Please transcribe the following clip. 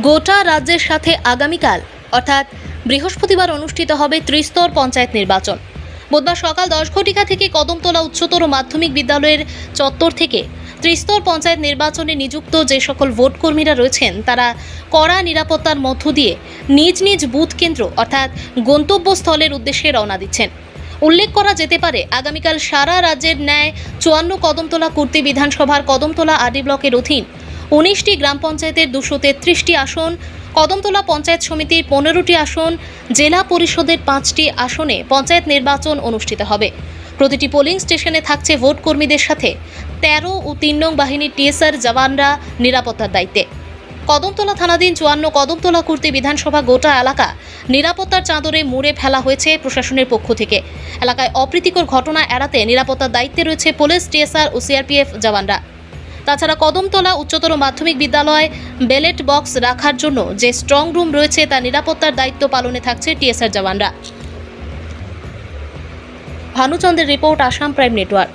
গোটা রাজ্যের সাথে আগামীকাল অর্থাৎ বৃহস্পতিবার অনুষ্ঠিত হবে ত্রিস্তর পঞ্চায়েত নির্বাচন। বুধবার সকাল 10 ঘটিকা থেকে কদমতলা উচ্চতর মাধ্যমিক বিদ্যালয়ের চত্বর থেকে ত্রিস্তর পঞ্চায়েত নির্বাচনে নিযুক্ত যে সকল ভোট কর্মীরা রয়েছেন তারা কড়া নিরাপত্তার মধ্য দিয়ে নিজ নিজ বুথ কেন্দ্র অর্থাৎ গন্তব্যস্থলের উদ্দেশ্যে রওনা দিচ্ছেন। উল্লেখ করা যেতে পারে, আগামীকাল সারা রাজ্যের ন্যায় 54 কদমতলা কুর্তি বিধানসভার কদমতলা আরডি ব্লকের অধীন 19টি গ্রাম পঞ্চায়েতের 233টি আসন, কদমতলা পঞ্চায়েত সমিতির 15টি আসন, জেলা পরিষদের 5টি আসনে পঞ্চায়েত নির্বাচন অনুষ্ঠিত হবে। প্রতিটি পোলিং স্টেশনে থাকছে ভোট কর্মীদের সাথে 13 ও 3 নং বাহিনীর টিএসআর জওয়ানরা নিরাপত্তার দায়িত্বে। কদমতলা থানাধীন 54 কদমতলা কুর্তি বিধানসভা গোটা এলাকা নিরাপত্তার চাদরে মুড়ে ফেলা হয়েছে প্রশাসনের পক্ষ থেকে। এলাকায় অপ্রীতিকর ঘটনা এড়াতে নিরাপত্তার দায়িত্বে রয়েছে পুলিশ, টিএসআর ও সিআরপিএফ জওয়ানরা। তাছাড়া কদমতলা উচ্চতর মাধ্যমিক বিদ্যালয় ব্যালট বক্স রাখার জন্য যে স্ট্রং রুম রয়েছে তা নিরাপত্তার দায়িত্ব পালনে থাকছে টিএসআর জওয়ানরা। ভানুচন্দ্রের রিপোর্ট, আসাম প্রাইম নেটওয়ার্ক।